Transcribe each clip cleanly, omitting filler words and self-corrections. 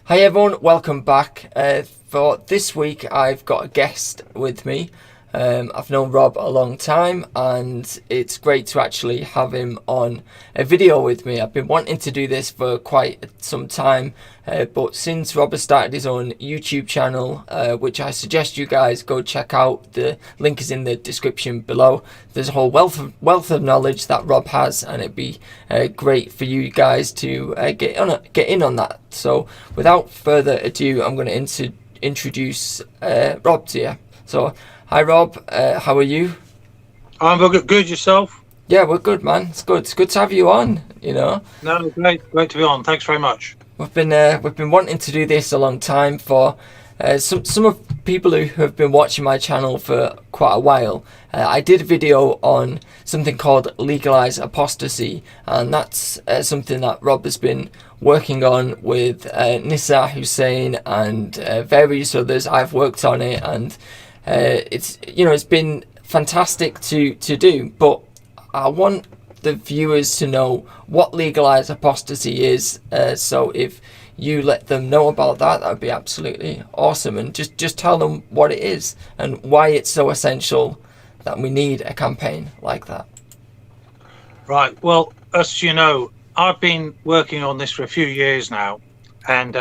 Hi everyone, welcome back. For this week I've got a guest with me. I've known Rob a long time and it's great to actually have him on a video with me. I've been wanting to do this for quite some time, but since Rob has started his own YouTube channel, which I suggest you guys go check out, the link is in the description below. There's a whole wealth of knowledge that Rob has, and it'd be great for you guys to get in on that. So without further ado, I'm going to introduce Rob to you. So hi Rob, how are you? I'm good. Yourself? Yeah, we're good, man. It's good to have you on, you know. No, great to be on. Thanks very much. We've been wanting to do this a long time. For some of people who have been watching my channel for quite a while. I did a video on something called Legalise Apostasy, and that's something that Rob has been working on with Nisa Hussein and various others. I've worked on it, and it's been fantastic to do. But I want the viewers to know what Legalise Apostasy is, so if you let them know about that would be absolutely awesome, and just tell them what it is and why it's so essential that we need a campaign like that. Right. Well, as you know, I've been working on this for a few years now, and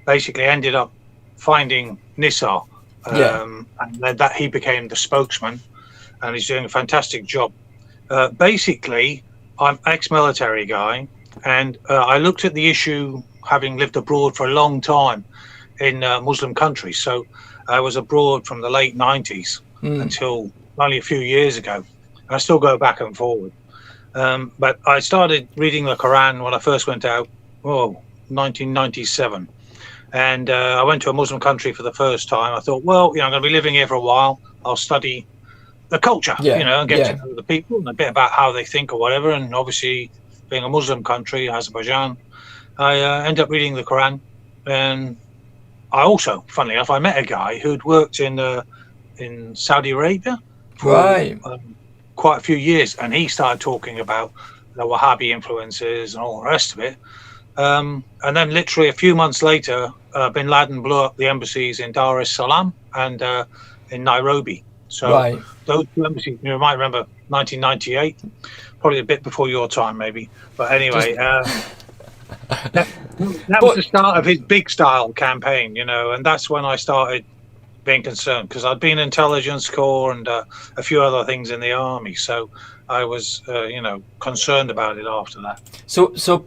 basically ended up finding Nisa, and then that he became the spokesman, and he's doing a fantastic job. Basically, I'm ex-military guy, and I looked at the issue, having lived abroad for a long time in Muslim countries. So I was abroad from the late 90s until only a few years ago. I still go back and forward. But I started reading the Quran when I first went out, 1997. And I went to a Muslim country for the first time. I thought, well, I'm going to be living here for a while. I'll study the culture, and get to know the people and a bit about how they think or whatever. And obviously, being a Muslim country, Azerbaijan, I ended up reading the Quran. And I also, funnily enough, I met a guy who'd worked in Saudi Arabia for quite a few years, and he started talking about the Wahhabi influences and all the rest of it. And then literally a few months later, bin Laden blew up the embassies in Dar es Salaam and in Nairobi. So those two embassies, you might remember 1998, probably a bit before your time maybe. But anyway, that was the start of his big style campaign, and that's when I started being concerned, because I'd been intelligence corps and a few other things in the army. So I was, concerned about it after that. So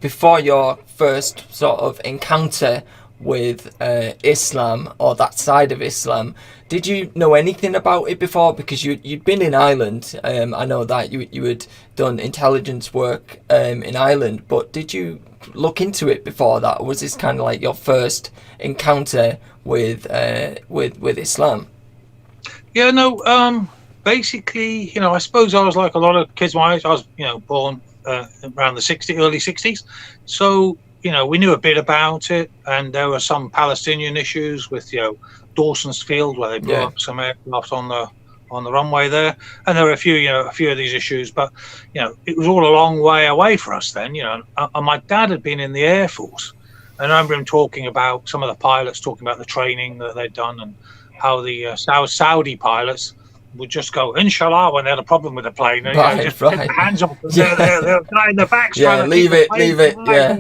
before your first sort of encounter with Islam, or that side of Islam, did you know anything about it before? Because you'd been in Ireland. I know that you had done intelligence work in Ireland, but did you look into it before that, or was this kind of like your first encounter with Islam? Yeah, no. Basically, I suppose I was like a lot of kids my age. I was, born around the early 60s. So, we knew a bit about it, and there were some Palestinian issues with, Dawson's Field, where they blew up some aircraft on the runway there, and there were a few of these issues. But it was all a long way away for us then. And my dad had been in the Air Force, and I remember him talking about some of the pilots talking about the training that they'd done, and how the Saudi pilots would just go inshallah when they had a problem with the plane, and just take their hands off. They're in the back. Leave it. Yeah.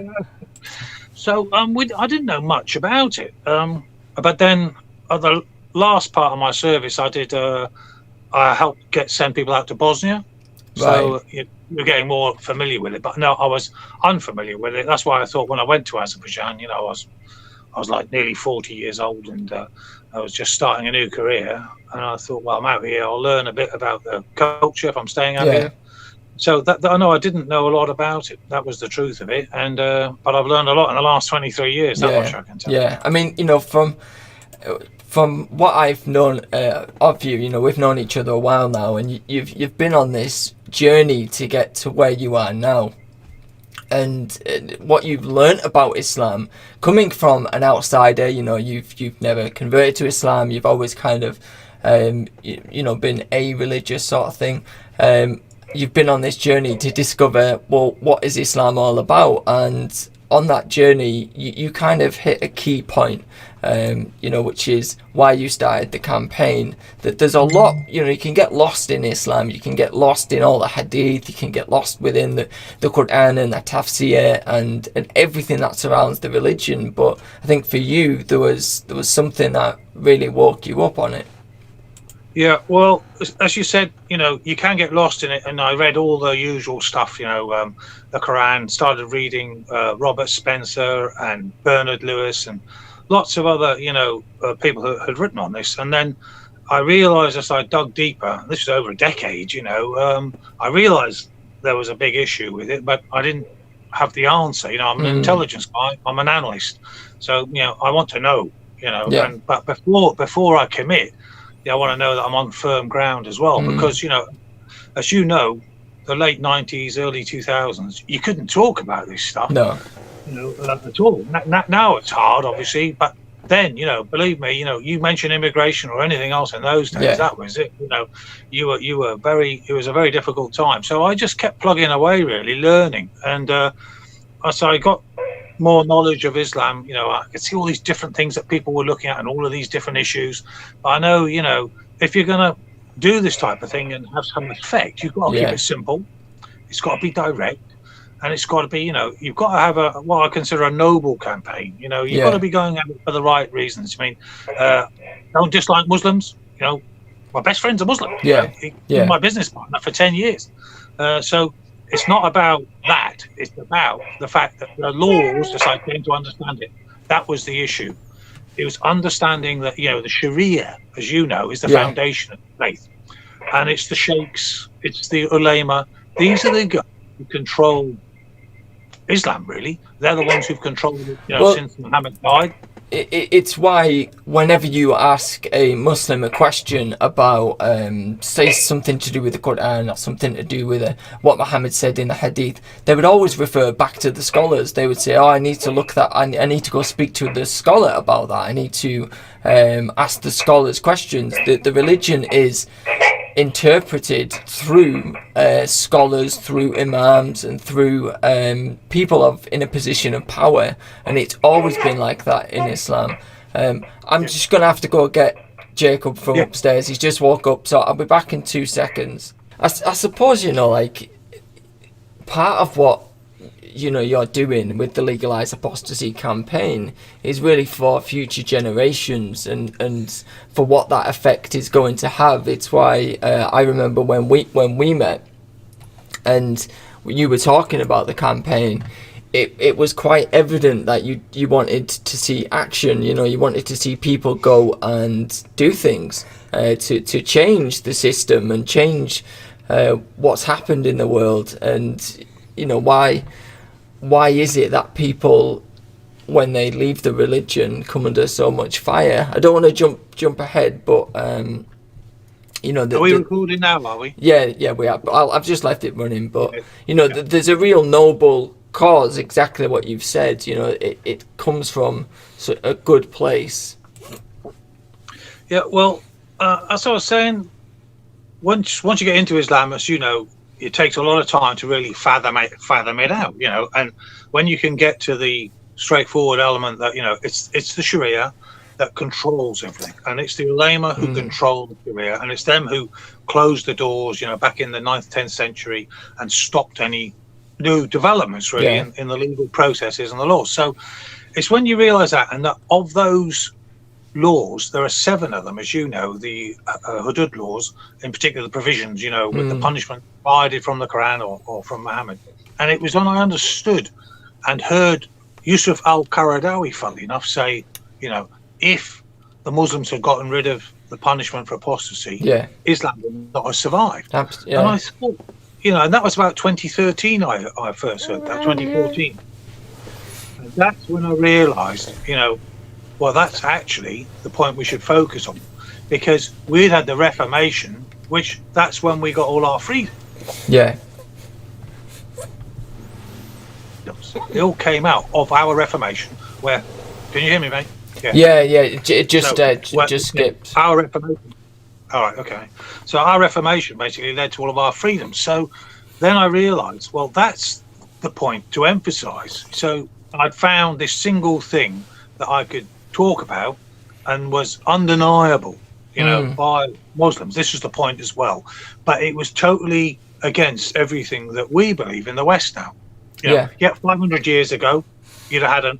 So I didn't know much about it. But then at the last part of my service, I helped send people out to Bosnia. So you're getting more familiar with it. But no, I was unfamiliar with it. That's why I thought when I went to Azerbaijan, I was like nearly 40 years old, and I was just starting a new career. And I thought, well, I'm out here, I'll learn a bit about the culture if I'm staying out here. So I didn't know a lot about it. That was the truth of it. And but I've learned a lot in the last 23 years. That much I can tell. Yeah, I mean, from what I've known of you, we've known each other a while now, and you've been on this journey to get to where you are now. And what you've learnt about Islam, coming from an outsider, you've never converted to Islam. You've always kind of, been a religious sort of thing. you've been on this journey to discover, well, what is Islam all about? And on that journey, you kind of hit a key point, which is why you started the campaign. That there's a lot, you can get lost in Islam, you can get lost in all the hadith, you can get lost within the Quran and the tafsir and everything that surrounds the religion. But I think for you, there was something that really woke you up on it. Yeah, well, as you said, you can get lost in it, and I read all the usual stuff, the Quran, started reading Robert Spencer and Bernard Lewis and lots of other, people who had written on this. And then I realized as I dug deeper, this was over a decade, I realized there was a big issue with it, but I didn't have the answer. I'm an intelligence guy, I'm an analyst. So, I want to know, but before I commit, I want to know that I'm on firm ground as well, because, as you know, the late 90s, early 2000s, you couldn't talk about this stuff. No. At all. Now it's hard, obviously, but then, believe me, you mention immigration or anything else in those days, that was it. You were it was a very difficult time. So I just kept plugging away, really, learning. And so I got more knowledge of Islam. I could see all these different things that people were looking at and all of these different issues. But I know, if you're going to do this type of thing and have some effect, you've got to keep it simple. It's got to be direct, and it's got to be, you've got to have what I consider a noble campaign. You've got to be going at it for the right reasons. I mean, don't dislike Muslims. My best friend's a Muslim. He's my business partner for 10 years. So it's not about that. It's about the fact that the laws, as I came to understand it, that was the issue. It was understanding that, the Sharia, as you know, is the foundation of faith. And it's the sheikhs, it's the ulama. These are the guys who control Islam, really. They're the ones who've controlled it, since Muhammad died. It's why whenever you ask a Muslim a question about, say, something to do with the Quran or something to do with what Muhammad said in the Hadith, they would always refer back to the scholars. They would say, I need to look that, I need to go speak to the scholar about that. I need to ask the scholars questions. The religion is interpreted through scholars, through imams, and through people in a position of power, and it's always been like that in Islam. I'm just gonna have to go get Jacob from upstairs. He's just woke up, so I'll be back in 2 seconds. I suppose part of what you're doing with the Legalise Apostasy campaign is really for future generations and for what that effect is going to have. It's why I remember when we met and you were talking about the campaign, it was quite evident that you wanted to see action. You wanted to see people go and do things to change the system and change what's happened in the world. And why is it that people, when they leave the religion, come under so much fire? I don't want to jump ahead, but are we recording now? Are we? Yeah, we are. I've just left it running, but there's a real noble cause. Exactly what you've said. It comes from a good place. Yeah. Well, as I was saying, once you get into Islam, as you know, it takes a lot of time to really fathom it out, and when you can get to the straightforward element that, it's the Sharia that controls everything, and it's the ulama who control the Sharia, and it's them who closed the doors, back in the 9th, 10th century and stopped any new developments really in the legal processes and the laws. So it's when you realize that, and that of those laws, there are 7 of them, as you know, the hudud laws, in particular the provisions, with the punishment provided from the Quran or from Muhammad. And it was when I understood and heard Yusuf al-Qaradawi, funnily enough, say, if the Muslims had gotten rid of the punishment for apostasy, Islam would not have survived. And I thought, and that was about 2013 I first heard that, 2014. And that's when I realised, well, that's actually the point we should focus on, because we'd had the Reformation, which that's when we got all our freedom. Yeah. It all came out of our Reformation, where, can you hear me, mate? Yeah, it just skipped. Our Reformation, All right, okay. So our Reformation basically led to all of our freedoms. So then I realised, well, that's the point to emphasise. So I'd found this single thing that I could talk about and was undeniable, by Muslims. This was the point as well. But it was totally against everything that we believe in the West now. Yet 500 years ago, you'd have had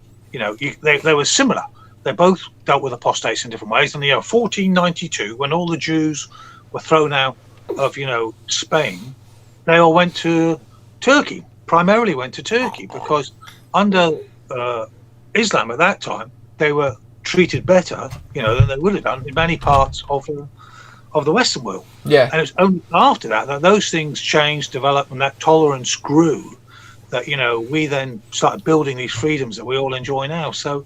they were similar. They both dealt with apostates in different ways. In the year 1492, when all the Jews were thrown out of, Spain, they all went to Turkey, primarily went to Turkey, because under Islam at that time, they were treated better, than they would have done in many parts of the Western world. Yeah. And it's only after that those things changed, developed, and that tolerance grew, that, we then started building these freedoms that we all enjoy now. So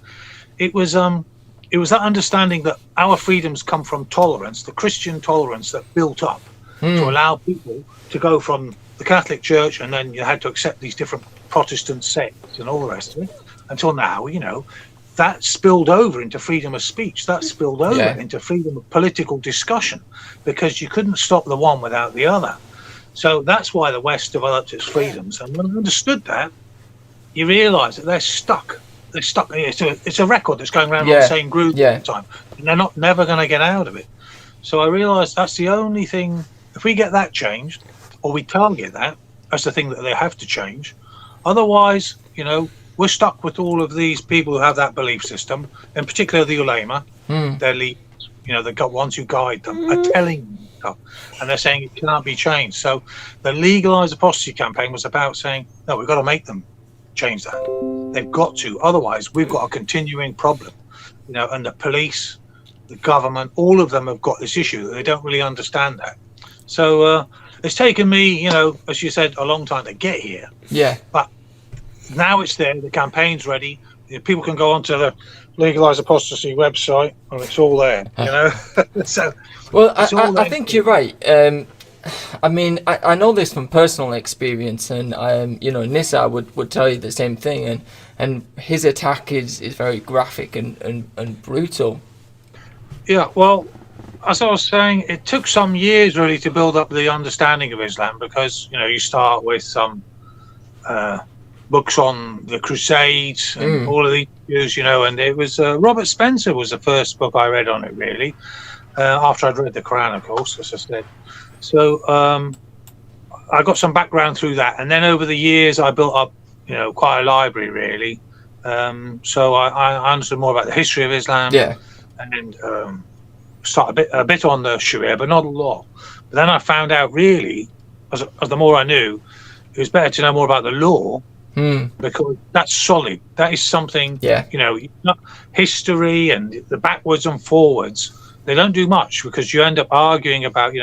it was that understanding that our freedoms come from tolerance, the Christian tolerance that built up to allow people to go from the Catholic Church, and then you had to accept these different Protestant sects and all the rest of it, until now, that spilled over into freedom of speech. That spilled over into freedom of political discussion, because you couldn't stop the one without the other. So that's why the West developed its freedoms. And when I understood that, you realise that they're stuck. They're stuck. It's a record that's going around on the same groove all the time, and they're never going to get out of it. So I realised that's the only thing. If we get that changed, or we target that as the thing that they have to change, otherwise, we're stuck with all of these people who have that belief system, in particular the ulama, their leaders, the ones who guide them, are telling them stuff, and they're saying it cannot be changed. So the Legalise Apostasy campaign was about saying, no, we've got to make them change that. They've got to. Otherwise, we've got a continuing problem. And the police, the government, all of them have got this issue that they don't really understand that. So it's taken me, as you said, a long time to get here. Yeah. But now it's there. The campaign's ready. People can go onto the Legalise Apostasy website, and it's all there. So. Well, I think you're right. I mean, I know this from personal experience, and Nissa would tell you the same thing, and his attack is very graphic and brutal. Yeah, well, as I was saying, it took some years really to build up the understanding of Islam, because you start with some books on the Crusades and all of these issues, and it was Robert Spencer was the first book I read on it, really, after I'd read the Quran, of course, as I said. So I got some background through that, and then over the years I built up, quite a library, really. So I understood more about the history of Islam, and started a bit on the Sharia, but not a lot. But then I found out, really, as the more I knew, it was better to know more about the law, because that's solid. That is something, history and the backwards and forwards, they don't do much, because you end up arguing about,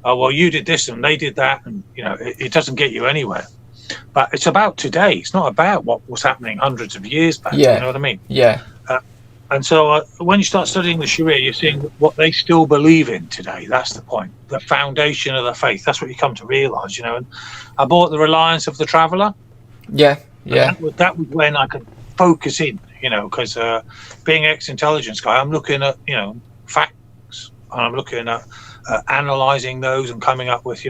oh, well, you did this and they did that, and it doesn't get you anywhere. But it's about today. It's not about what was happening hundreds of years back. You know what I mean? And so when you start studying the Sharia, you're seeing what they still believe in today. That's the point. The foundation of the faith. That's what you come to realise. And I bought The Reliance of the Traveller. That was when I could focus in. Because being ex-intelligence guy, I'm looking at facts, and I'm looking at analysing those and coming up with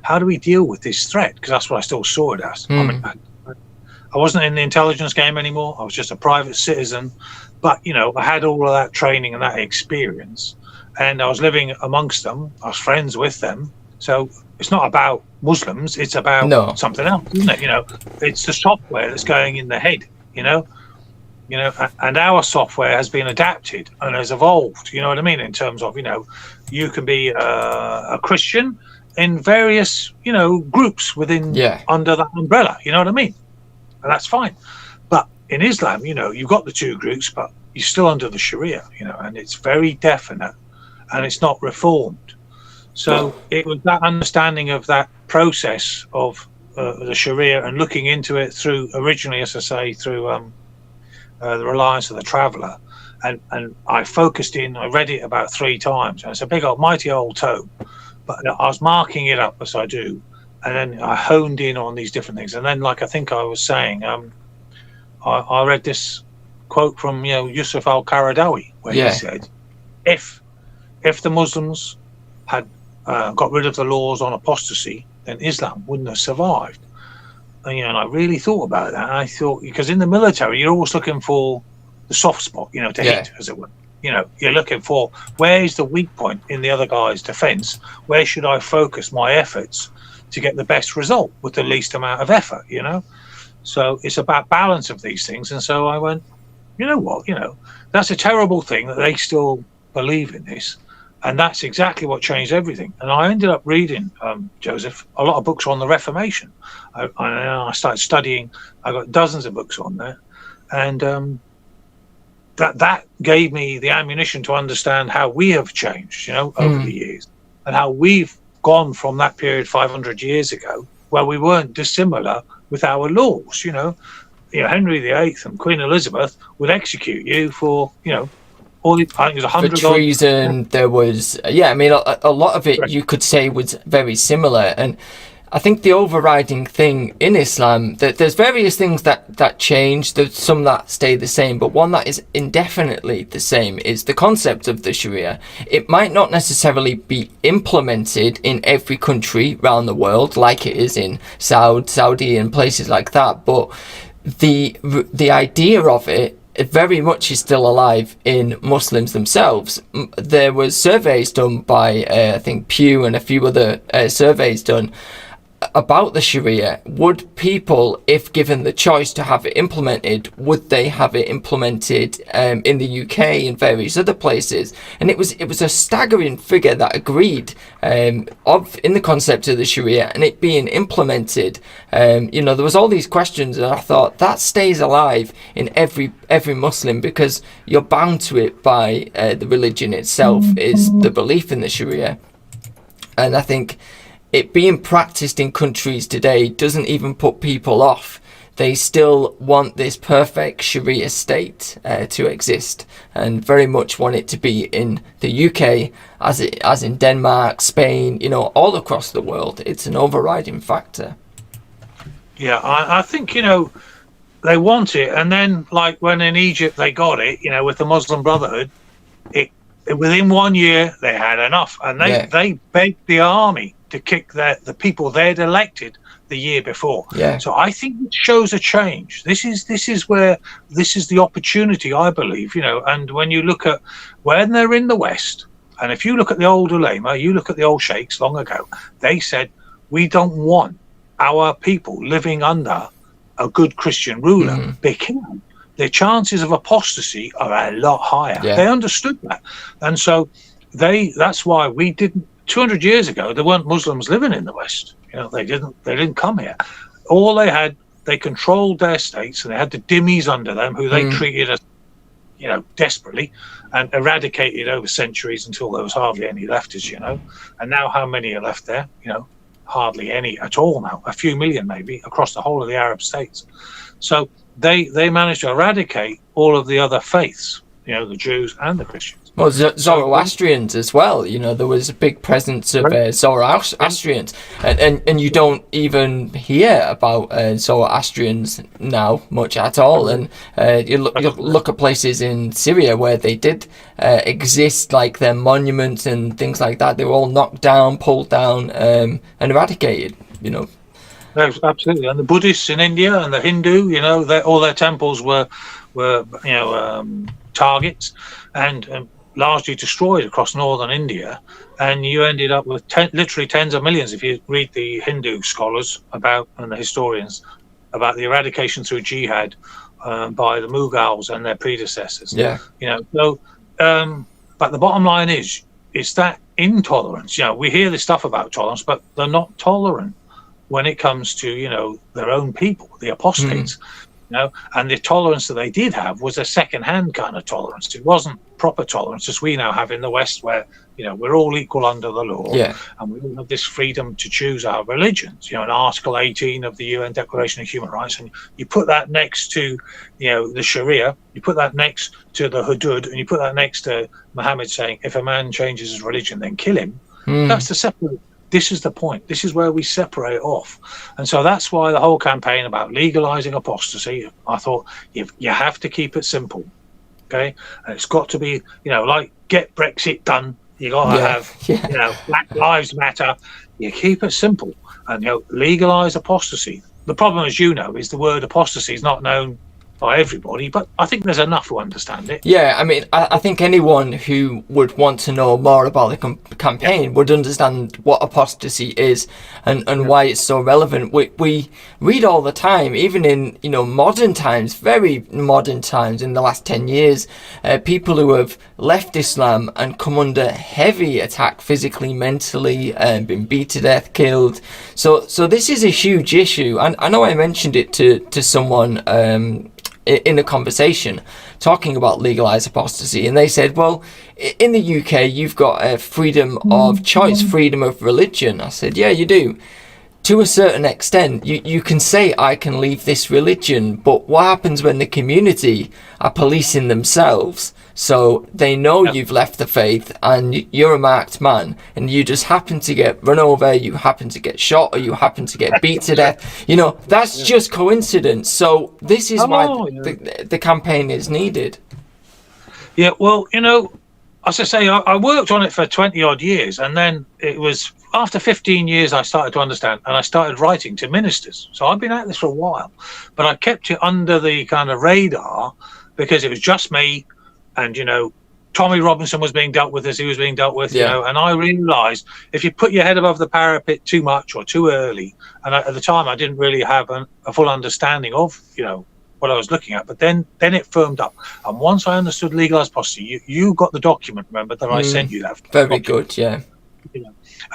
how do we deal with this threat? Because that's what I still saw it as. I mean, I wasn't in the intelligence game anymore. I was just a private citizen, but I had all of that training and that experience, and I was living amongst them. I was friends with them. So it's not about Muslims. It's about something else, isn't it? It's the software that's going in the head. And our software has been adapted and has evolved. You know what I mean? In terms of you can be a Christian in various groups within under that umbrella. You know what I mean? And that's fine. But in Islam, you've got the two groups, but you're still under the Sharia. And it's very definite, and it's not reformed. So it was that understanding of that process of the Sharia and looking into it through, originally, as I say, through The Reliance of the Traveller, and I focused in. I read it about 3 times, and it's a big old mighty old tome, but I was marking it up as I do, and then I honed in on these different things. And then, like I think I was saying, I read this quote from Yusuf al-Qaradawi, where he said, if the Muslims had got rid of the laws on apostasy, then Islam wouldn't have survived. And, and I really thought about that. And I thought, because in the military, you're always looking for the soft spot, to hit, as it were. You're looking for, where is the weak point in the other guy's defense? Where should I focus my efforts to get the best result with the least amount of effort, So it's about balance of these things. And so I went, you know what, that's a terrible thing that they still believe in this. And that's exactly what changed everything. And I ended up reading, Joseph, a lot of books on the Reformation. I started studying. I got dozens of books on there. And that gave me the ammunition to understand how we have changed, over the years. And how we've gone from that period 500 years ago, where we weren't dissimilar with our laws, Henry VIII and Queen Elizabeth would execute you for, I think it was 100 for treason. There was, a lot of it you could say was very similar. And I think the overriding thing in Islam, that there's various things that change, there's some that stay the same, but one that is indefinitely the same is the concept of the Sharia. It might not necessarily be implemented in every country around the world like it is in Saudi and places like that, but the idea of it very much is still alive in Muslims themselves. There was surveys done by I think Pew and a few other surveys done about the Sharia. Would people, if given the choice to have it implemented, would they have it implemented in the UK and various other places? And it was a staggering figure that agreed in the concept of the Sharia and it being implemented. There was all these questions, and I thought that stays alive in every Muslim, because you're bound to it by the religion itself is the belief in the Sharia. And I think it being practiced in countries today doesn't even put people off. They still want this perfect Sharia state to exist, and very much want it to be in the UK, as in Denmark, Spain, all across the world. It's an overriding factor. Yeah, I think, they want it. And then, like when in Egypt they got it, with the Muslim Brotherhood, within 1 year they had enough. And they begged the army to kick the people they'd elected the year before. So I think it shows a change. This is the opportunity, I believe, and when you look at when they're in the West, and if you look at the old ulema, you look at the old sheikhs long ago, they said, we don't want our people living under a good Christian ruler, because the chances of apostasy are a lot higher. They understood that. And so that's why we didn't, 200 years ago, there weren't Muslims living in the West. They didn't come here. All they controlled their states, and they had the dhimmis under them who they treated as, desperately, and eradicated over centuries until there was hardly any left, as you know. And now how many are left there? Hardly any at all now, a few million maybe across the whole of the Arab states. So they managed to eradicate all of the other faiths, the Jews and the Christians. Well, Zoroastrians as well. There was a big presence of Zoroastrians, and you don't even hear about Zoroastrians now much at all. And you look at places in Syria where they did exist, like their monuments and things like that. They were all knocked down, pulled down, and eradicated. No, absolutely. And the Buddhists in India and the Hindu, all their temples were targets and largely destroyed across northern India, and you ended up with literally tens of millions, if you read the Hindu scholars and the historians about the eradication through jihad by the Mughals and their predecessors. But the bottom line is that intolerance. We hear this stuff about tolerance, but they're not tolerant when it comes to their own people, the apostates. And the tolerance that they did have was a second-hand kind of tolerance. It wasn't proper tolerance as we now have in the West, where we're all equal under the law, and we all have this freedom to choose our religions. In Article 18 of the UN Declaration of Human Rights, and you put that next to the Sharia, you put that next to the Hudud, and you put that next to Muhammad saying, if a man changes his religion, then kill him. That's the separate. This is the point. This is where we separate off. And so that's why the whole campaign about legalizing apostasy, I thought you have to keep it simple. Okay. And it's got to be, like get Brexit done, You got to have, Black Lives Matter. You keep it simple, and legalise apostasy. The problem, as you know, is the word apostasy is not known by everybody, but I think there's enough to understand it. Yeah, I mean, I think anyone who would want to know more about the campaign would understand what apostasy is and why it's so relevant. We read all the time, even in modern times, very modern times, in the last 10 years, people who have left Islam and come under heavy attack physically, mentally, been beat to death, killed. So this is a huge issue, and I know I mentioned it to someone in a conversation talking about Legalise Apostasy, and they said, well, in the UK you've got freedom of choice, freedom of religion. I said, yeah, you do. To a certain extent, you can say I can leave this religion, but what happens when the community are policing themselves? So they know you've left the faith and you're a marked man, and you just happen to get run over, you happen to get shot, or you happen to get beat to death. That's just coincidence. So this is why the campaign is needed. Yeah, well, as I say, I worked on it for 20 odd years, and then it was after 15 years I started to understand, and I started writing to ministers. So I've been at this for a while, but I kept it under the kind of radar because it was just me, and Tommy Robinson was being dealt with as he was being dealt with, and I realised if you put your head above the parapet too much or too early, and at the time I didn't really have a full understanding of what I was looking at, but then it firmed up, and once I understood Legalise Apostasy, you got the document, remember, that I sent you. That very good, yeah.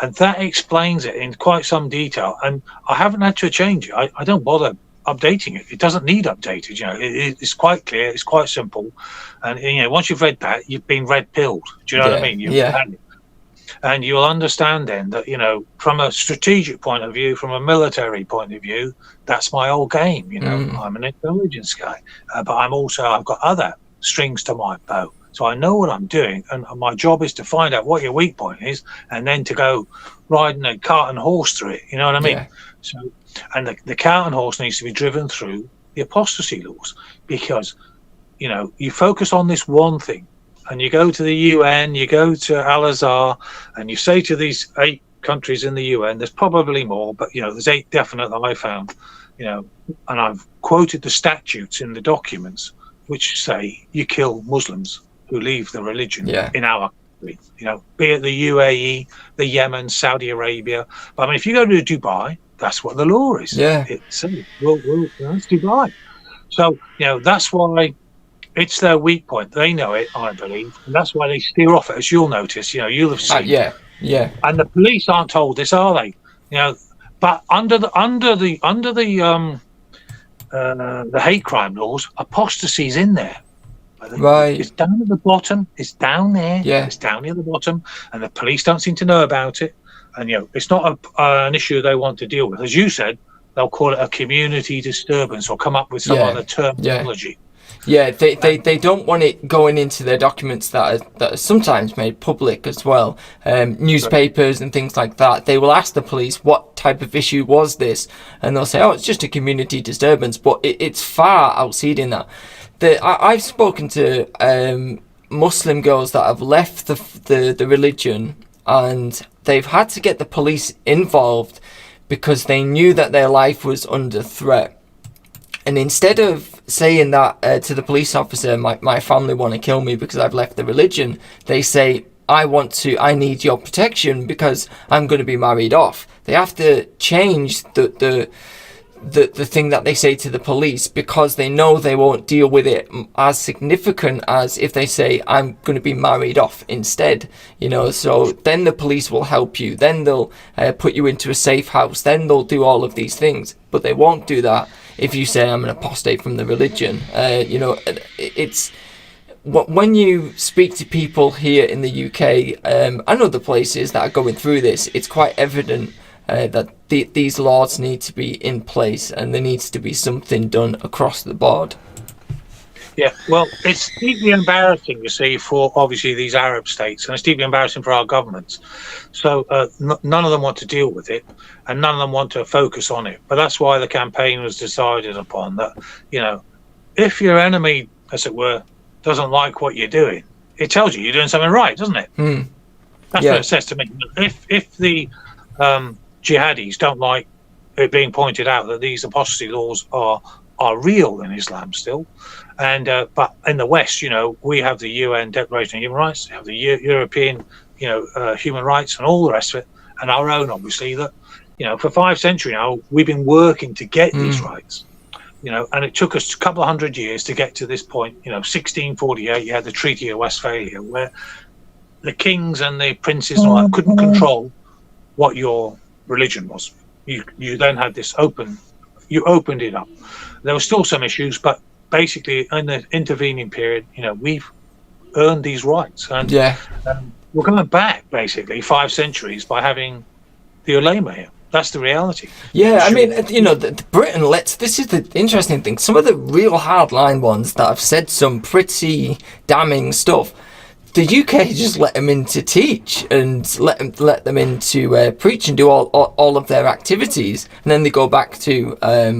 And that explains it in quite some detail, and I haven't had to change it. I don't bother updating it. It doesn't need updated. It's quite clear, it's quite simple, and once you've read that, you've been red pilled. Do you know what I mean? You've had it. And you'll understand then that from a strategic point of view, from a military point of view, that's my whole game. I'm an intelligence guy, but I've got other strings to my bow. So I know what I'm doing, and my job is to find out what your weak point is, and then to go riding a cart and horse through it. You know what I mean? Yeah. So, and the cart and horse needs to be driven through the apostasy laws, because you focus on this one thing, and you go to the UN, you go to Al-Azhar, and you say to these 8 countries in the UN, there's probably more, but there's 8 definite that I found, and I've quoted the statutes in the documents which say you kill Muslims who leave the religion in our country, be it the UAE, the Yemen, Saudi Arabia. But I mean, if you go to Dubai, that's what the law is. Yeah, it's Dubai. So that's why it's their weak point. They know it, I believe, and that's why they steer off it. As you'll notice, you'll have seen. Yeah. And the police aren't told this, are they? But under the hate crime laws, apostasy's in there. Right. It's down at the bottom. It's down there. Yeah. It's down near the bottom, and the police don't seem to know about it. And it's not an issue they want to deal with. As you said, they'll call it a community disturbance or come up with some other terminology. Yeah, they don't want it going into their documents that are sometimes made public as well. Newspapers and things like that. They will ask the police, what type of issue was this? And they'll say, oh, it's just a community disturbance. But it's far exceeding that. I've spoken to Muslim girls that have left the religion, and they've had to get the police involved because they knew that their life was under threat. And instead of saying that to the police officer, my family want to kill me because I've left the religion, they say, I need your protection because I'm going to be married off. They have to change the thing that they say to the police, because they know they won't deal with it as significant as if they say, I'm going to be married off instead. So then the police will help you, then they'll put you into a safe house, then they'll do all of these things, but they won't do that if you say I'm an apostate from the religion. It's when you speak to people here in the UK and other places that are going through this, it's quite evident that these laws need to be in place, and there needs to be something done across the board. Yeah, well, it's deeply embarrassing, you see, for obviously these Arab states, and it's deeply embarrassing for our governments. So none of them want to deal with it, and none of them want to focus on it. But that's why the campaign was decided upon, that, if your enemy, as it were, doesn't like what you're doing, it tells you you're doing something right, doesn't it? That's what it says to me. If the jihadis don't like it being pointed out that these apostasy laws are real in Islam still, and but in the West, we have the UN Declaration of Human Rights, we have the European, human rights, and all the rest of it, and our own, obviously, that for 5 centuries now we've been working to get these rights, and it took us a couple of 100 years to get to this point. 1648, you had the Treaty of Westphalia, where the kings and the princes and all that couldn't control what your religion was. You then had this you opened it up. There were still some issues, but basically in the intervening period, we've earned these rights, and we're going back basically 5 centuries by having the ulema here. That's the reality. Yeah, I mean, Britain this is the interesting thing. Some of the real hardline ones that have said some pretty damning stuff, the UK just let them in to teach and let them in to preach and do all of their activities, and then they go back to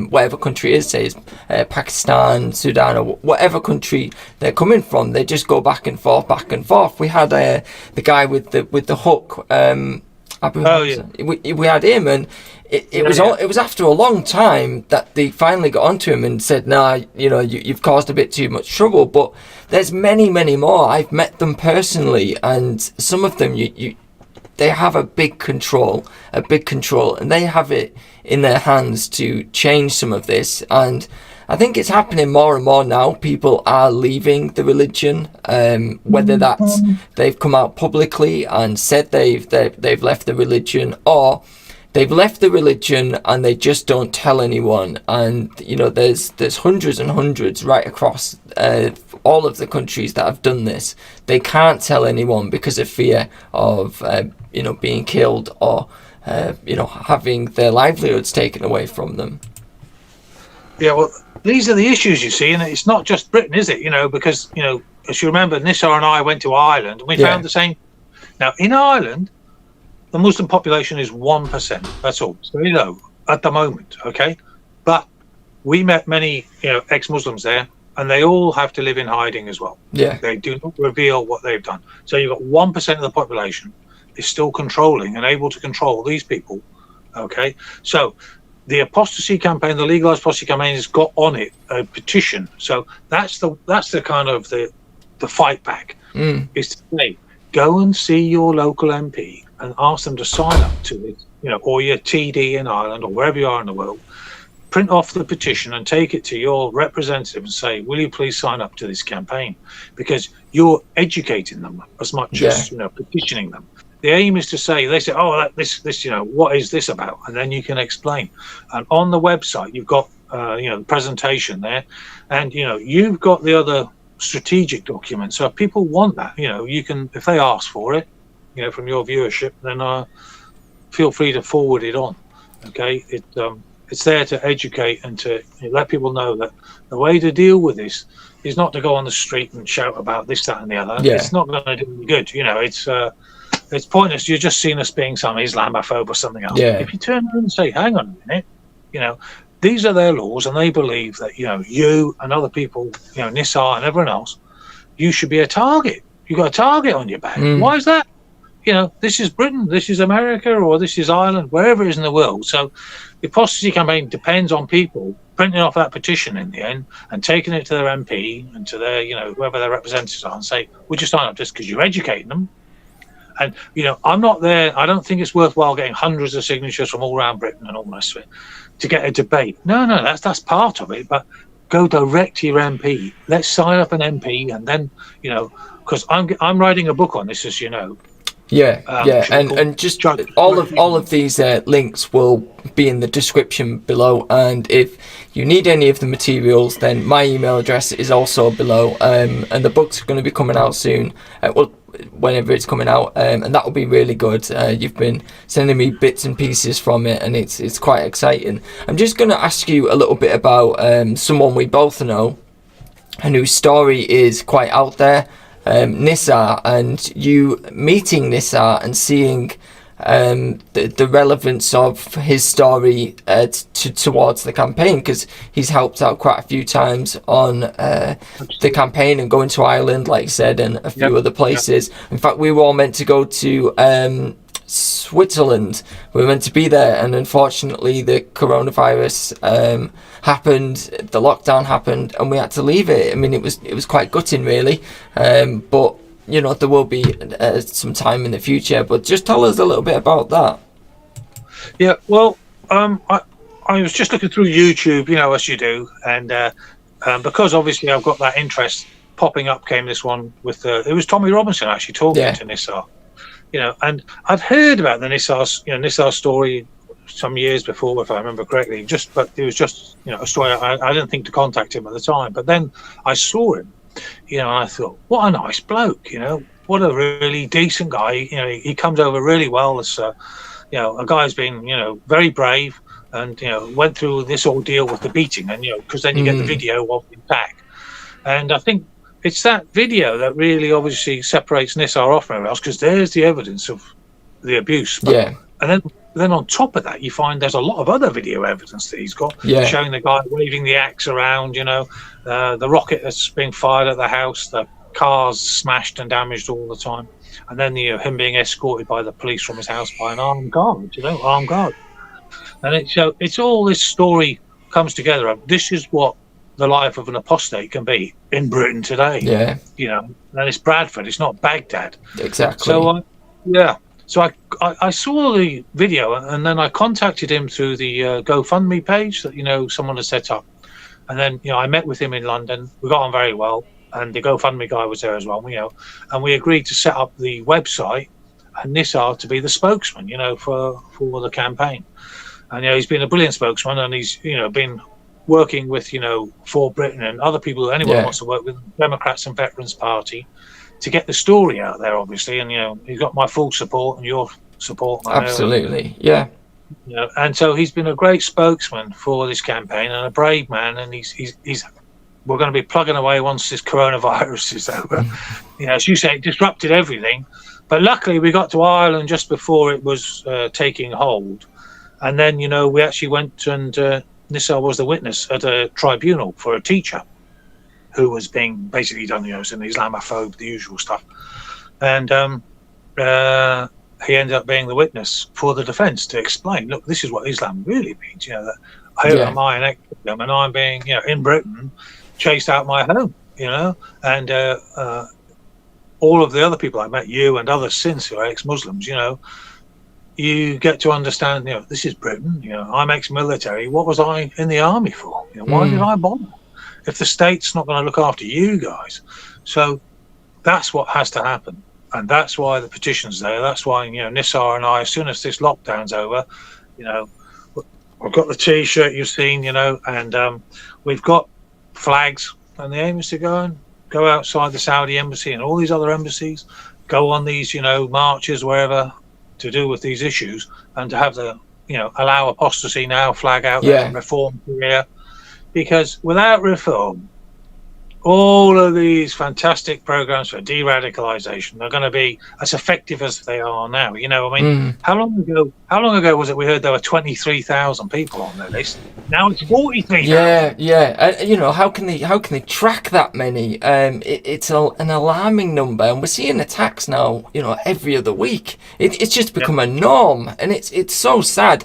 whatever country it is, say it's Pakistan, Sudan, or whatever country they're coming from. They just go back and forth. We had the guy with the hook. We had him, and it was after a long time that they finally got onto him and said, "Nah, you've caused a bit too much trouble." But there's many more. I've met them personally, and some of them they have a big control, and they have it in their hands to change some of this. And I think it's happening more and more now. People are leaving the religion, whether that's they've come out publicly and said they've left the religion, or they've left the religion and they just don't tell anyone. And there's hundreds and hundreds right across all of the countries that have done this. They can't tell anyone because of fear of being killed or having their livelihoods taken away from them. Yeah, well, these are the issues, you see, and it's not just Britain, is it? Because, as you remember, Nissa and I went to Ireland, and we found the same. Now, in Ireland, the Muslim population is 1%. That's all. It's very low at the moment, okay? But we met many, ex-Muslims there, and they all have to live in hiding as well. Yeah. They do not reveal what they've done. So you've got 1% of the population is still controlling and able to control these people, okay? So the apostasy campaign, the Legalise Apostasy campaign, has got on it a petition. So that's the kind of the fight back, is to say, go and see your local MP and ask them to sign up to it, or your TD in Ireland or wherever you are in the world. Print off the petition and take it to your representative and say, will you please sign up to this campaign? Because you're educating them as much as petitioning them. The aim is to say, they say, oh, this, what is this about? And then you can explain. And on the website, you've got, the presentation there, and, you've got the other strategic documents. So if people want that, you can, if they ask for it, from your viewership, then feel free to forward it on. Okay. It's there to educate and to let people know that the way to deal with this is not to go on the street and shout about this, that, and the other. Yeah. It's not going to do any good. It's pointless. You're just seen as being some Islamophobe or something else. Yeah. If you turn around and say, hang on a minute, these are their laws, and they believe that, you and other people, Nissa and everyone else, you should be a target. You've got a target on your back. Why is that? This is Britain, this is America, or this is Ireland, wherever it is in the world. So the apostasy campaign depends on people printing off that petition in the end and taking it to their MP and to their, whoever their representatives are, and say, would you sign up just because you're educating them? And, I'm not there. I don't think it's worthwhile getting hundreds of signatures from all around Britain and all the rest of it to get a debate. No, that's part of it. But go direct to your MP. Let's sign up an MP, and then, because I'm writing a book on this, as you know. Yeah, and just all of these links will be in the description below, and if you need any of the materials, then my email address is also below, and the book's going to be coming out soon, whenever it's coming out, and that will be really good. You've been sending me bits and pieces from it, and it's quite exciting. I'm just going to ask you a little bit about someone we both know, and whose story is quite out there. Nissa, and you meeting Nissa and seeing the relevance of his story towards the campaign, because he's helped out quite a few times on the campaign and going to Ireland, like I said, and a few other places. In fact, we were all meant to go to Switzerland. We were meant to be there, and unfortunately the coronavirus happened, the lockdown happened, and we had to leave it. I mean, it was quite gutting, really, but you know, there will be some time in the future. But just tell us a little bit about that. Yeah, well, I was just looking through YouTube, you know, as you do, and because obviously I've got that interest popping up, came this one with it was Tommy Robinson actually talking to Nisar, you know, and I'd heard about the Nisar story some years before, if I remember correctly. But it was just, you know, a story. I didn't think to contact him at the time, but then I saw him, you know, and I thought, what a nice bloke, you know, what a really decent guy. You know, he comes over really well as, you know, a guy who's been, you know, very brave, and, you know, went through this ordeal with the beating, and, you know, because then you get the video of the attack. And I think it's that video that really obviously separates Nisar off from everyone else, because there's the evidence of the abuse. But, and then on top of that, you find there's a lot of other video evidence that he's got, showing the guy waving the axe around, you know, the rocket that's being fired at the house, the cars smashed and damaged all the time, and then, you know, him being escorted by the police from his house by an armed guard, you know, armed guard. And it's all this story comes together of this is what the life of an apostate can be in Britain today. Yeah, you know, and it's Bradford, it's not Baghdad. Exactly. So So I saw the video, and then I contacted him through the GoFundMe page that, you know, someone had set up. And then, you know, I met with him in London. We got on very well, and the GoFundMe guy was there as well, you know. And we agreed to set up the website and Nisar to be the spokesman, you know, for the campaign. And, you know, he's been a brilliant spokesman, and he's, you know, been working with, you know, For Britain and other people, anyone wants to work with, Democrats and Veterans Party, to get the story out there, obviously. And, you know, he's got my full support and your support. Absolutely, yeah. You know, and so he's been a great spokesman for this campaign, and a brave man. And he's we're going to be plugging away once this coronavirus is over. You know, as you say, it disrupted everything, but luckily we got to Ireland just before it was taking hold. And then, you know, we actually went, and Nisar was the witness at a tribunal for a teacher who was being basically done, you know, as an Islamophobe, the usual stuff. And he ended up being the witness for the defence to explain, look, this is what Islam really means, you know, that here am I, an ex-Muslim, and I'm being, you know, in Britain, chased out my home, you know, and all of the other people I met, you and others since, who are ex-Muslims, you know, you get to understand, you know, this is Britain, you know, I'm ex-military, what was I in the army for? You know, why did I bother? If the state's not going to look after you guys. So that's what has to happen. And that's why the petition's there. That's why, you know, Nisar and I, as soon as this lockdown's over, you know, I've got the T-shirt you've seen, you know, and we've got flags. And the aim is to go outside the Saudi embassy and all these other embassies, go on these, you know, marches, wherever, to do with these issues, and to have the, you know, allow apostasy now flag out there, and reform Korea. Because without reform, all of these fantastic programs for de-radicalization are going to be as effective as they are now. You know, I mean, how long ago was it we heard there were 23,000 people on their list? Now it's 43,000. Yeah. You know, how can they track that many? It's an alarming number, and we're seeing attacks now, you know, every other week. It's just become a norm, and it's so sad.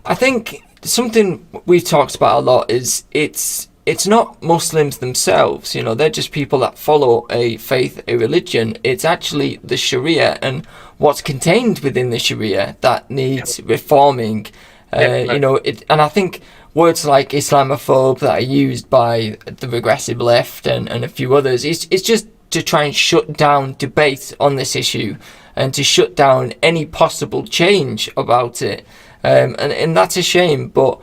I think something we've talked about a lot is it's not Muslims themselves, you know, they're just people that follow a faith, a religion. It's actually the Sharia and what's contained within the Sharia that needs reforming. You know, and I think words like Islamophobe that are used by the regressive left and a few others, it's just to try and shut down debate on this issue and to shut down any possible change about it. And that's a shame, but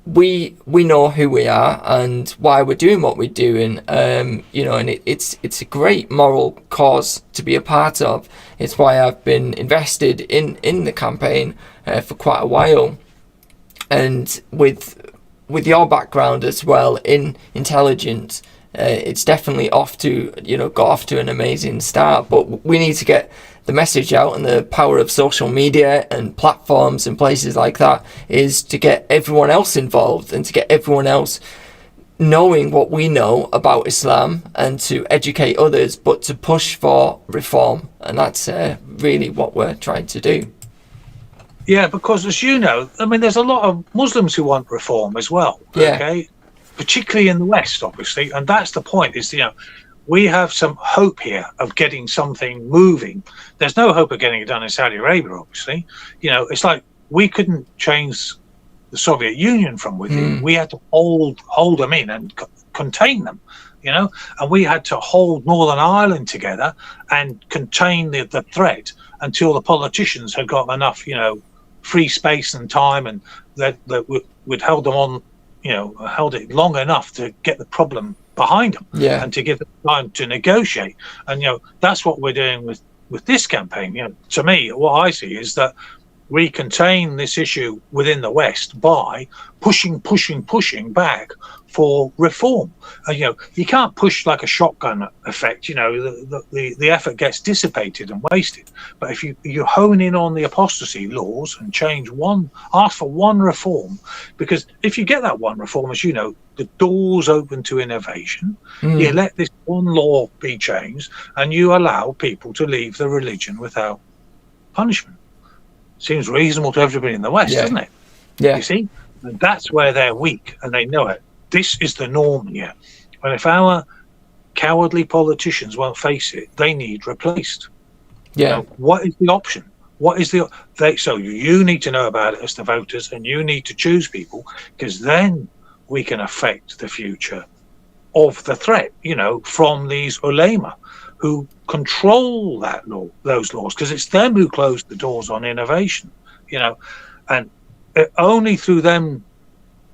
we know who we are and why we're doing what we're doing, you know, and it's a great moral cause to be a part of. It's why I've been invested in the campaign for quite a while, and with your background as well in intelligence, it's definitely got off to an amazing start. But we need to get the message out, and the power of social media and platforms and places like that is to get everyone else involved and to get everyone else knowing what we know about Islam and to educate others, but to push for reform. And that's really what we're trying to do. Yeah, because as you know, I mean, there's a lot of Muslims who want reform as well. Yeah. Okay, particularly in the West, obviously, and that's the point. Is, you know, we have some hope here of getting something moving. There's no hope of getting it done in Saudi Arabia, obviously. You know, it's like we couldn't change the Soviet Union from within. We had to hold them in and contain them, you know, and we had to hold Northern Ireland together and contain the threat until the politicians had got enough, you know, free space and time, and that we'd held them on, you know, held it long enough to get the problem behind them, and to give them time to negotiate. And, you know, that's what we're doing with this campaign. You know, to me, what I see is that we contain this issue within the West by pushing back for reform. You know, you can't push like a shotgun effect. You know, the effort gets dissipated and wasted. But if you hone in on the apostasy laws and ask for one reform, because if you get that one reform, as you know, the door's open to innovation. You let this one law be changed, and you allow people to leave the religion without punishment. Seems reasonable to everybody in the West, doesn't it? Yeah. You see, and that's where they're weak, and they know it. This is the norm here. And if our cowardly politicians won't face it, they need replaced. Yeah. Now, what is the option? So you need to know about it as the voters, and you need to choose people, because then we can affect the future of the threat, you know, from these ulema who control those laws, because it's them who closed the doors on innovation, you know, and only through them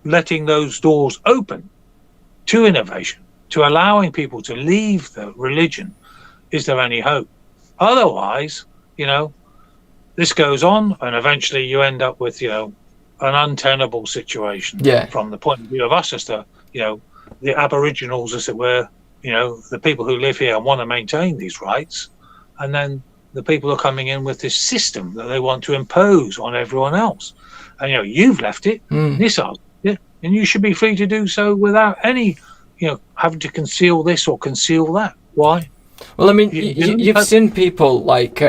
letting those doors open to innovation, to allowing people to leave the religion, is there any hope. Otherwise, you know, this goes on, and eventually you end up with, you know, an untenable situation from the point of view of us as the, you know, the aboriginals, as it were, you know, the people who live here and want to maintain these rights, and then the people are coming in with this system that they want to impose on everyone else. And, you know, you've left it, Nissan, and you should be free to do so without any, you know, having to conceal this or conceal that. Why? Well, I mean, you've seen people like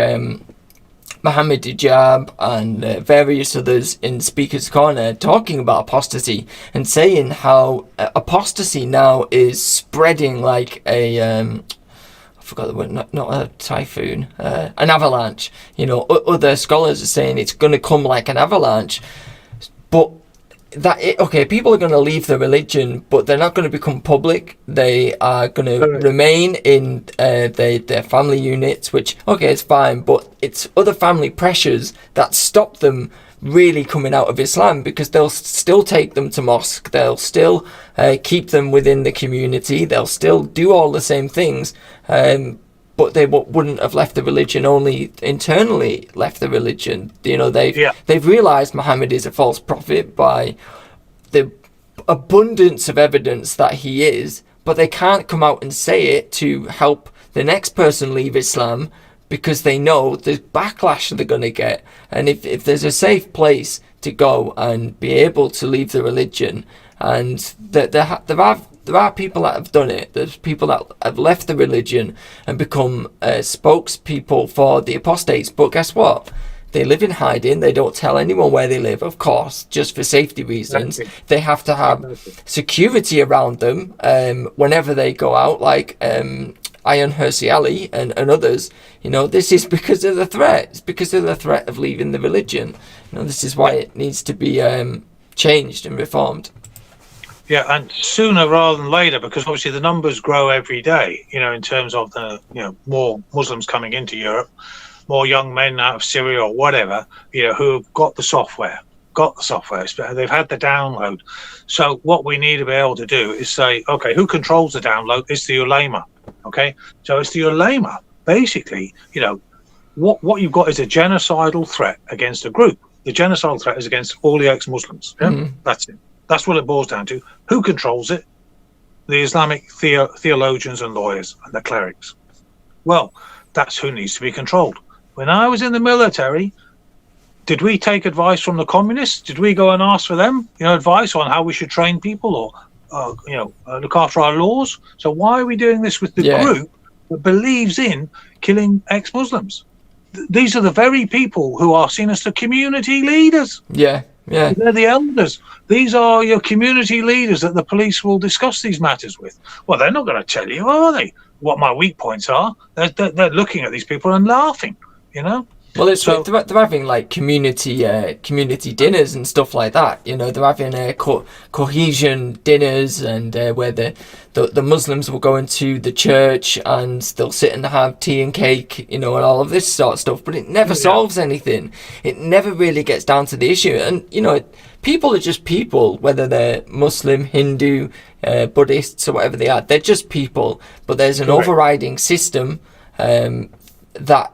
Mohammed Hijab and various others in Speaker's Corner talking about apostasy and saying how apostasy now is spreading like a I forgot the word, not a typhoon, an avalanche. You know, other scholars are saying it's going to come like an avalanche, but people are going to leave the religion, but they're not going to become public. They are going to remain in their family units, which, it's fine, but it's other family pressures that stop them really coming out of Islam, because they'll still take them to mosque, they'll still keep them within the community, they'll still do all the same things, but they wouldn't have left the religion, only internally left the religion. You know, they've realised Muhammad is a false prophet by the abundance of evidence that he is, but they can't come out and say it to help the next person leave Islam, because they know the backlash they're going to get. And if there's a safe place to go and be able to leave the religion, and there are people that have done it. There's people that have left the religion and become spokespeople for the apostates. But guess what? They live in hiding. They don't tell anyone where they live, of course, just for safety reasons. Exactly. They have to have security around them whenever they go out, like Ayaan Hirsi Ali and others. You know, this is because of the threat. It's because of the threat of leaving the religion. You know, this is why it needs to be changed and reformed. Yeah, and sooner rather than later, because obviously the numbers grow every day, you know, in terms of the, you know, more Muslims coming into Europe, more young men out of Syria or whatever, you know, who have got the software. They've had the download. So what we need to be able to do is say, okay, who controls the download? It's the ulema. Okay, so it's the ulema. Basically, you know, what you've got is a genocidal threat against a group. The genocidal threat is against all the ex-Muslims. Yeah? That's it. That's what it boils down to. Who controls it? The Islamic theologians and lawyers and the clerics. Well, that's who needs to be controlled. When I was in the military, did we take advice from the communists? Did we go and ask for them, advice on how we should train people or, look after our laws? So why are we doing this with the group that believes in killing ex-Muslims? These are the very people who are seen as the community leaders. Yeah. They're the elders. These are your community leaders that the police will discuss these matters with. Well, they're not going to tell you, are they, what my weak points are? They're looking at these people and laughing, Well, it's they're having like community dinners and stuff like that. They're having cohesion dinners, and where the Muslims will go into the church and they'll sit and have tea and cake, and all of this sort of stuff. But it never solves anything. It never really gets down to the issue. And people are just people, whether they're Muslim, Hindu, Buddhists, or whatever they are. They're just people. But there's an overriding system that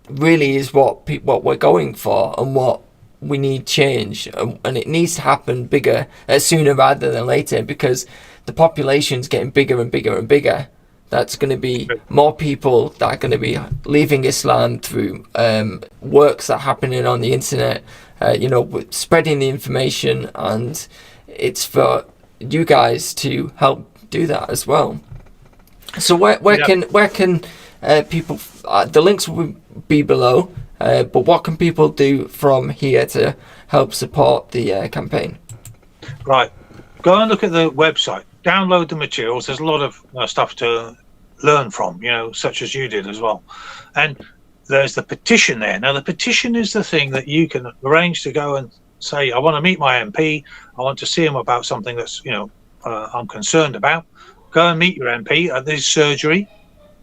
really is what we're going for and what we need change, and it needs to happen bigger sooner rather than later, because the population's getting bigger and bigger and bigger. That's going to be more people that are going to be leaving Islam through works that are happening on the internet, spreading the information, and it's for you guys to help do that as well. So where can people, the links will be below, but what can people do from here to help support the campaign? Right, go and look at the website, download the materials. There's a lot of stuff to learn from, such as you did as well. And there's the petition there. Now the petition is the thing that you can arrange to go and say, I want to meet my MP, I want to see him about something that's I'm concerned about. Go and meet your MP at this surgery.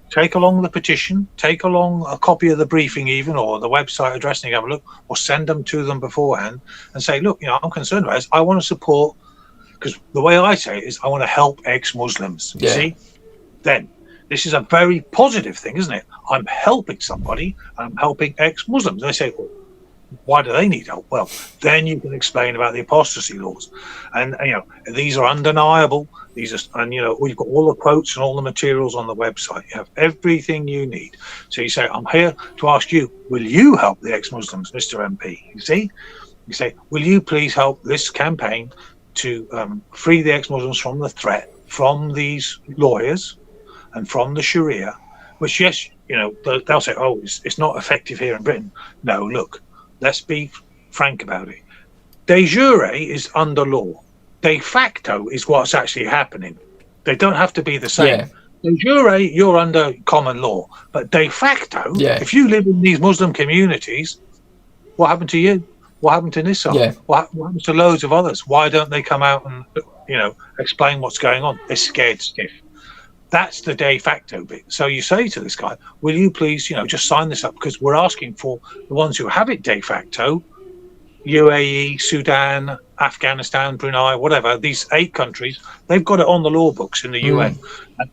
Take along the petition, take along a copy of the briefing even, or the website address, and you have a look, or send them to them beforehand and say, look, I'm concerned about this. I want to support, because the way I say it is I want to help ex-Muslims. You see? Then this is a very positive thing, isn't it? I'm helping somebody, I'm helping ex-Muslims. And they say, well, why do they need help? Well, then you can explain about the apostasy laws. And, these are undeniable. These are, and we've got all the quotes and all the materials on the website. You have everything you need. So you say, I'm here to ask you, will you help the ex-Muslims, Mr. MP? You see? You say, will you please help this campaign to free the ex-Muslims from the threat from these lawyers and from the Sharia, which, yes, they'll say, oh, it's not effective here in Britain. No, look, let's be frank about it. De jure is under law. De facto is what's actually happening. They don't have to be the same. De jure, you're under common law. But de facto, if you live in these Muslim communities, what happened to you? What happened to Nissa? What happens to loads of others? Why don't they come out and, explain what's going on? They're scared stiff. That's the de facto bit. So you say to this guy, will you please, just sign this up, because we're asking for the ones who have it de facto, UAE, Sudan, Afghanistan, Brunei, whatever, these 8 countries, they've got it on the law books in the UN.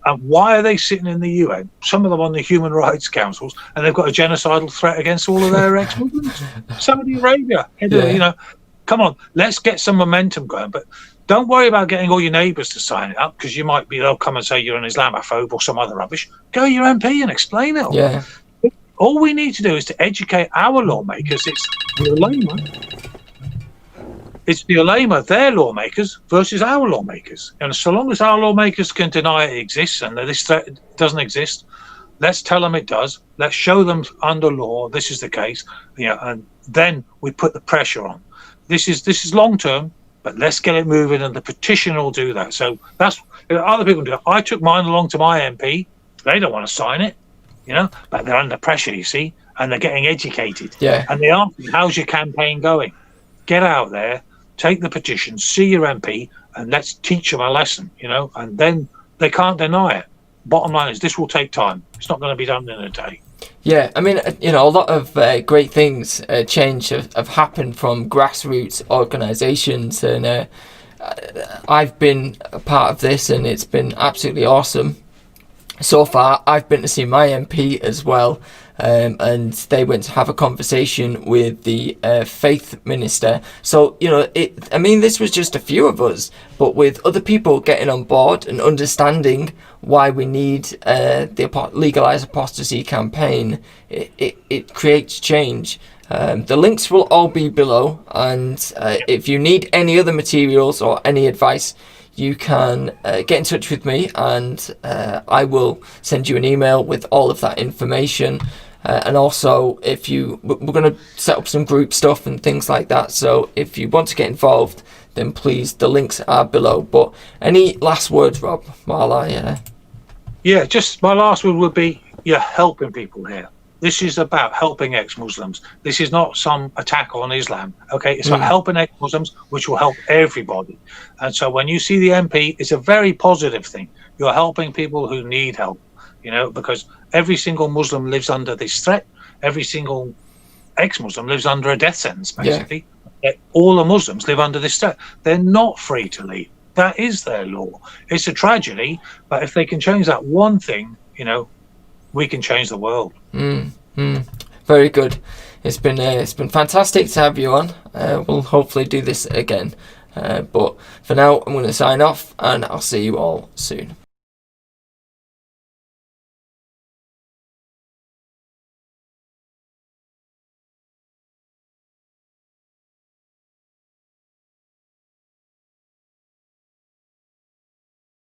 And why are they sitting in the UN? Some of them on the human rights councils, and they've got a genocidal threat against all of their ex-Muslims. Saudi Arabia, come on, let's get some momentum going. But don't worry about getting all your neighbours to sign it up, because they'll come and say you're an Islamophobe or some other rubbish. Go your MP and explain it all. All we need to do is to educate our lawmakers. It's the ulama, their lawmakers, versus our lawmakers. And so long as our lawmakers can deny it exists and that this threat doesn't exist, let's tell them it does. Let's show them under law this is the case. And then we put the pressure on. This is long term, but let's get it moving, and the petition will do that. So that's other people do it. I took mine along to my MP. They don't want to sign it. But they're under pressure, you see, and they're getting educated. And they ask me, how's your campaign going? Get out there, take the petition, see your MP, and let's teach them a lesson, and then they can't deny it. Bottom line is this will take time. It's not going to be done in a day. Yeah, I mean, a lot of great things, change have happened from grassroots organisations, and I've been a part of this, and it's been absolutely awesome. So far, I've been to see my MP as well, and they went to have a conversation with the faith minister. So, you know, this was just a few of us, but with other people getting on board and understanding why we need the Legalise Apostasy campaign, it creates change. The links will all be below, and if you need any other materials or any advice, you can get in touch with me, and I will send you an email with all of that information. And also, we're going to set up some group stuff and things like that. So if you want to get involved, then please, the links are below. But any last words, Rob, while I... Yeah, just my last word would be, you're helping people here. This is about helping ex-Muslims. This is not some attack on Islam, okay? It's about helping ex-Muslims, which will help everybody. And so when you see the MP, it's a very positive thing. You're helping people who need help, you know, because every single Muslim lives under this threat. Every single ex-Muslim lives under a death sentence, basically. Yeah. All the Muslims live under this threat. They're not free to leave. That is their law. It's a tragedy, but if they can change that one thing, you know, we can change the world. Very good. It's been fantastic to have you on. We'll hopefully do this again. But for now, I'm going to sign off, and I'll see you all soon.